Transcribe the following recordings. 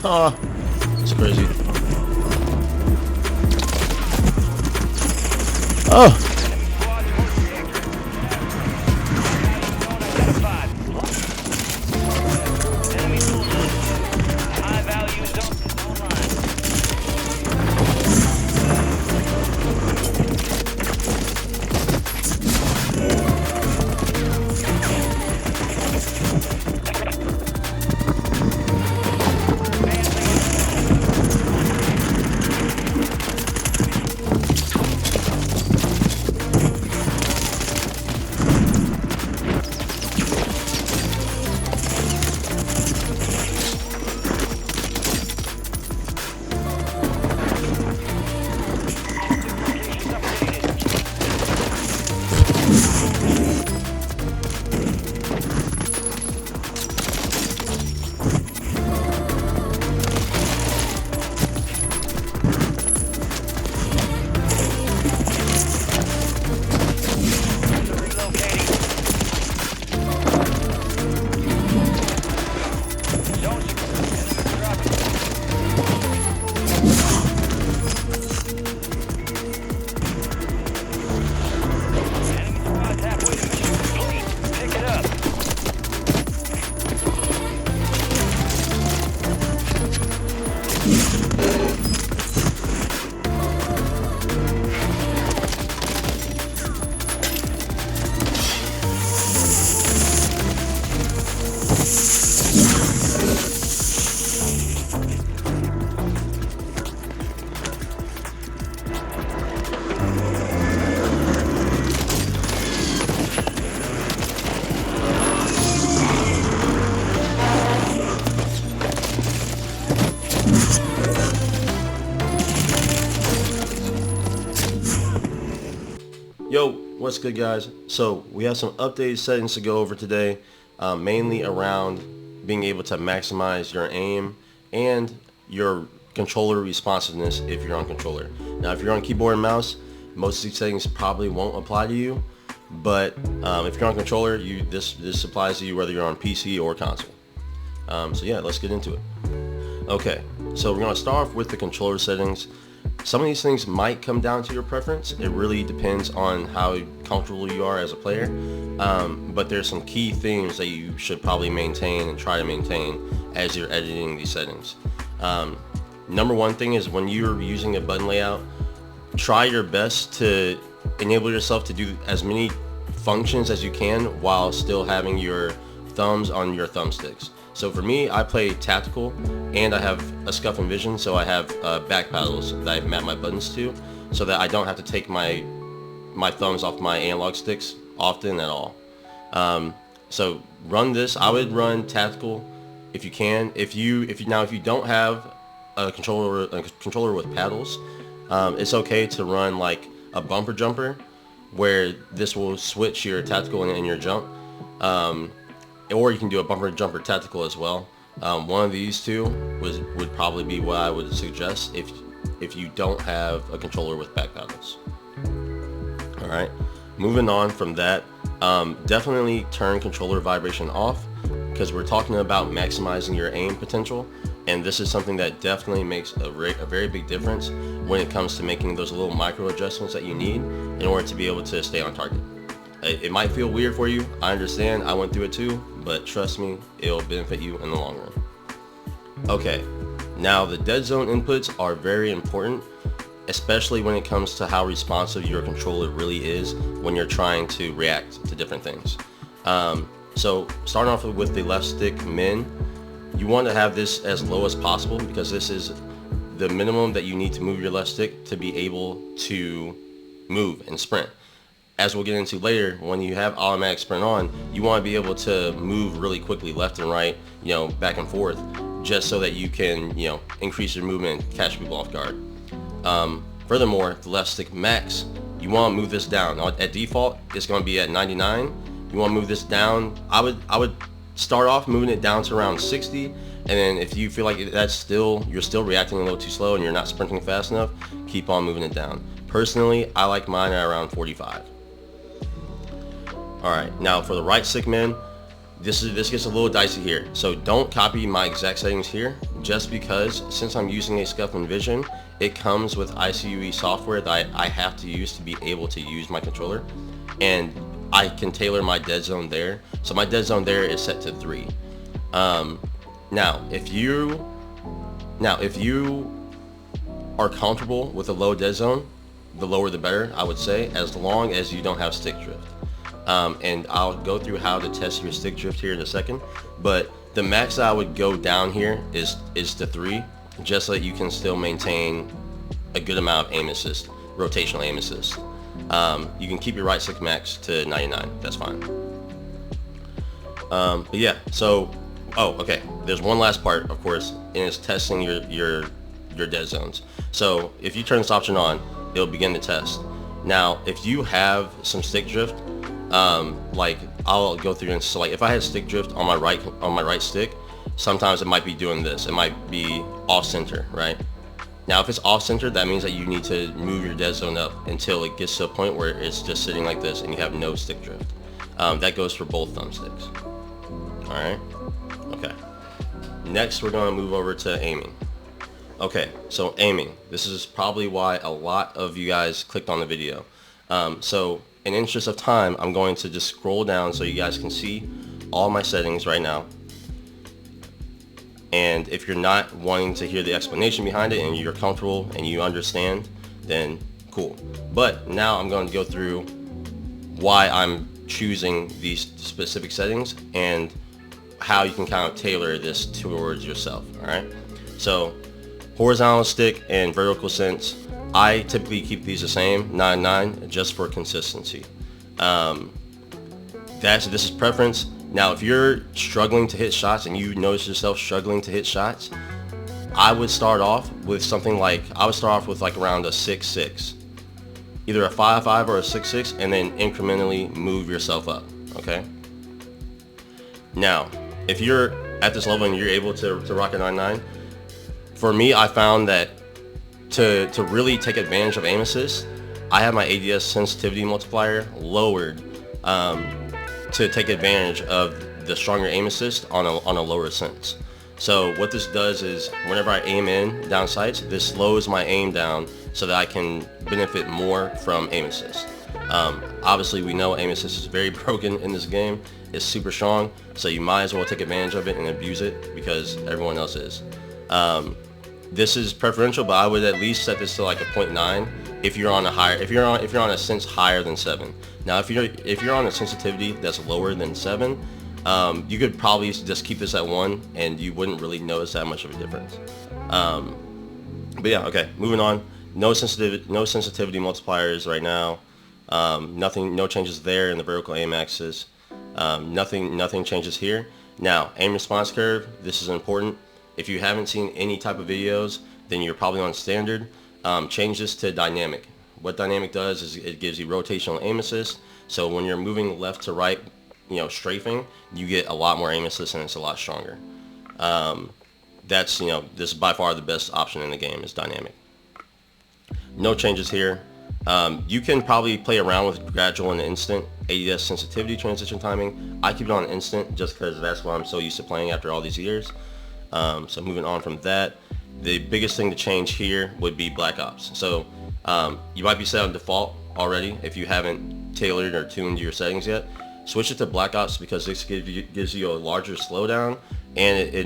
Oh, it's crazy. Oh. Yo, what's good, guys? So we have some updated settings to go over today, mainly around being able to maximize your aim and your controller responsiveness if you're on controller. Now, if you're on keyboard and mouse, most of these settings probably won't apply to you, but if you're on controller, this applies to you whether you're on PC or console. So yeah, let's get into it. Okay, so we're gonna start off with the controller settings. Some of these things might come down to your preference. It really depends on how comfortable you are as a player. But there's some key things that you should probably maintain and try to maintain as you're editing these settings. Number one thing is when you're using a button layout, try your best to enable yourself to do as many functions as you can while still having your thumbs on your thumbsticks. So for me, I play tactical and I have a Scuff and Vision, so I have back paddles that I map my buttons to so that I don't have to take my thumbs off my analog sticks often at all. So run this. I would run tactical if you can. If you don't have a controller with paddles, it's okay to run like a bumper jumper where this will switch your tactical and your jump. Or you can do a bumper jumper tactical as well. One of these two would probably be what I would suggest if you don't have a controller with back paddles. All right, moving on from that, definitely turn controller vibration off because we're talking about maximizing your aim potential, and this is something that definitely makes a very big difference when it comes to making those little micro adjustments that you need in order to be able to stay on target. It might feel weird for you. I understand. I went through it too, but trust me, it'll benefit you in the long run. Okay, now the dead zone inputs are very important, especially when it comes to how responsive your controller really is when you're trying to react to different things. So starting off with the left stick min, you want to have this as low as possible because this is the minimum that you need to move your left stick to be able to move and sprint. As we'll get into later, when you have automatic sprint on, you want to be able to move really quickly left and right, back and forth, just so that you can, increase your movement and catch people off guard. Furthermore, the left stick max, you want to move this down. Now, at default, it's going to be at 99. You want to move this down. I would start off moving it down to around 60, and then if you feel like you're still reacting a little too slow and you're not sprinting fast enough, keep on moving it down. Personally, I like mine at around 45. Alright, now for the right stick min, this gets a little dicey here. So don't copy my exact settings here, just because since I'm using a Scufflin Vision, it comes with ICUE software that I have to use to be able to use my controller, and I can tailor my dead zone there. So my dead zone there is set to 3. Now if you are comfortable with a low dead zone, the lower the better, I would say, as long as you don't have stick drift. And I'll go through how to test your stick drift here in a second, but the max I would go down here is to 3, just so that you can still maintain a good amount of aim assist, rotational aim assist. You can keep your right stick max to 99, that's fine. But yeah, so, okay, there's one last part, of course, and it's testing your dead zones. So if you turn this option on, it'll begin to test. Now, if you have some stick drift, like I'll go through and select, if I had stick drift on my right stick, sometimes it might be doing this. It might be off center, right? Now, if it's off center, that means that you need to move your dead zone up until it gets to a point where it's just sitting like this and you have no stick drift. That goes for both thumbsticks. All right. Okay. Next, we're going to move over to aiming. Okay, so aiming. This is probably why a lot of you guys clicked on the video. So in interest of time, I'm going to just scroll down so you guys can see all my settings right now. And if you're not wanting to hear the explanation behind it and you're comfortable and you understand, then cool. But now I'm going to go through why I'm choosing these specific settings and how you can kind of tailor this towards yourself. All right. So horizontal stick and vertical sense, I typically keep these the same, 9-9, just for consistency. This is preference. Now, if you're struggling to hit shots and you notice yourself struggling to hit shots, I would start off with something like, like around a 6-6, either a 5-5 or a 6-6, and then incrementally move yourself up. Okay. Now, if you're at this level and you're able to rock a 9-9, for me, I found that to really take advantage of aim assist, I have my ADS sensitivity multiplier lowered to take advantage of the stronger aim assist on a lower sense. So what this does is whenever I aim in down sights, this slows my aim down so that I can benefit more from aim assist. Obviously, we know aim assist is very broken in this game. It's super strong, so you might as well take advantage of it and abuse it because everyone else is. This is preferential, but I would at least set this to like a 0.9 if you're on a higher, if you're on a sense higher than 7. Now, if you're on a sensitivity that's lower than 7, you could probably just keep this at 1, and you wouldn't really notice that much of a difference. But yeah, okay, moving on. No sensitivity multipliers right now. No changes there in the vertical aim axis. Nothing changes here. Now, aim response curve. This is important. If you haven't seen any type of videos, then you're probably on standard. Change this to dynamic. What dynamic does is it gives you rotational aim assist. So when you're moving left to right, strafing, you get a lot more aim assist and it's a lot stronger. This is by far the best option in the game is dynamic. No changes here. You can probably play around with gradual and instant ADS sensitivity transition timing. I keep it on instant just because that's what I'm so used to playing after all these years. So moving on from that, the biggest thing to change here would be Black Ops. So you might be set on default already if you haven't tailored or tuned your settings yet. Switch it to Black Ops because this gives you a larger slowdown, and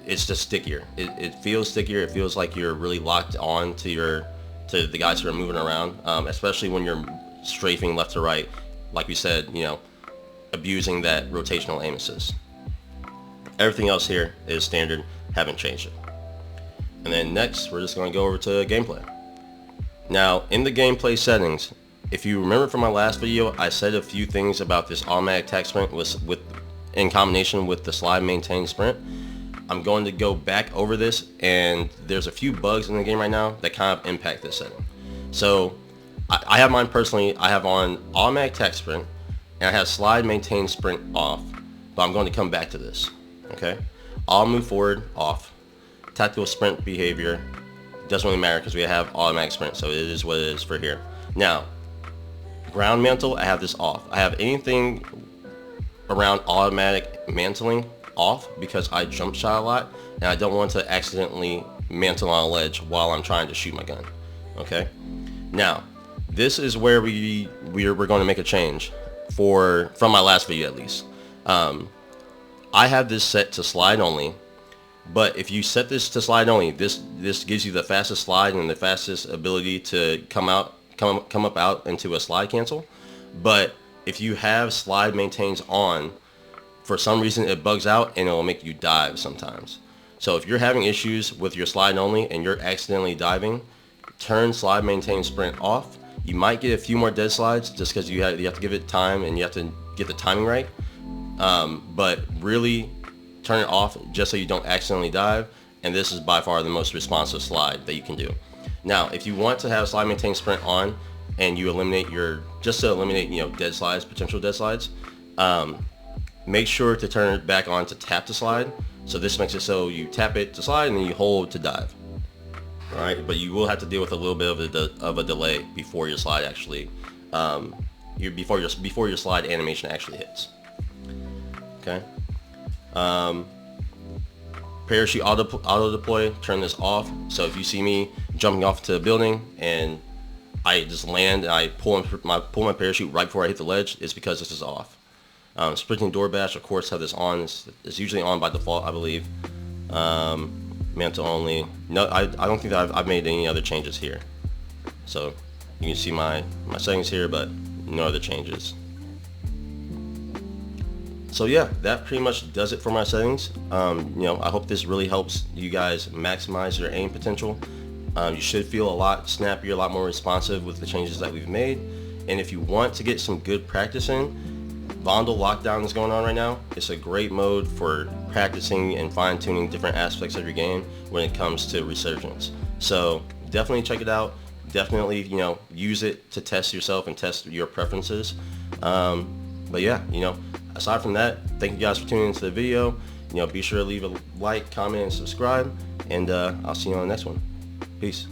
it's just stickier. It feels stickier. It feels like you're really locked on to the guys who are moving around, especially when you're strafing left to right, like we said, abusing that rotational aim assist. Everything else here is standard, haven't changed it. And then next, we're just going to go over to gameplay. Now, in the gameplay settings, if you remember from my last video, I said a few things about this automatic attack sprint in combination with the slide maintain sprint. I'm going to go back over this, and there's a few bugs in the game right now that kind of impact this setting. So I have mine personally. I have on automatic attack sprint, and I have slide maintain sprint off, but I'm going to come back to this. Okay, I'll move forward off. Tactical sprint behavior doesn't really matter because we have automatic sprint, so it is what it is for here. Now, ground mantle, I have this off. I have anything around automatic mantling off because I jump shot a lot and I don't want to accidentally mantle on a ledge while I'm trying to shoot my gun. Okay. Now, this is where we're going to make a change from my last video at least. I have this set to slide only, but if you set this to slide only, this gives you the fastest slide and the fastest ability to come up out into a slide cancel. But if you have slide maintains on, for some reason it bugs out and it will make you dive sometimes. So if you're having issues with your slide only and you're accidentally diving, turn slide maintain sprint off. You might get a few more dead slides just because you have to give it time and you have to get the timing right. But really turn it off just so you don't accidentally dive, and this is by far the most responsive slide that you can do. Now, if you want to have slide maintain sprint on and you eliminate just to eliminate dead slides, potential dead slides, make sure to turn it back on to tap to slide. So this makes it so you tap it to slide and then you hold to dive. All right, but you will have to deal with a little bit of a delay before your slide actually, before your slide animation actually hits. Okay. Parachute auto deploy, turn this off. So if you see me jumping off to a building and I just land and I pull my parachute right before I hit the ledge, it's because this is off. Sprinting door bash, of course, have this on. It's usually on by default, I believe. Mantle only. No, I don't think that I've made any other changes here. So you can see my settings here, but no other changes. So yeah, that pretty much does it for my settings. I hope this really helps you guys maximize your aim potential. You should feel a lot snappier, a lot more responsive with the changes that we've made. And if you want to get some good practice in, Vondel Lockdown is going on right now. It's a great mode for practicing and fine-tuning different aspects of your game when it comes to Resurgence. So definitely check it out. Definitely, use it to test yourself and test your preferences. But yeah, aside from that, thank you guys for tuning into the video. Be sure to leave a like, comment, and subscribe. And I'll see you on the next one. Peace.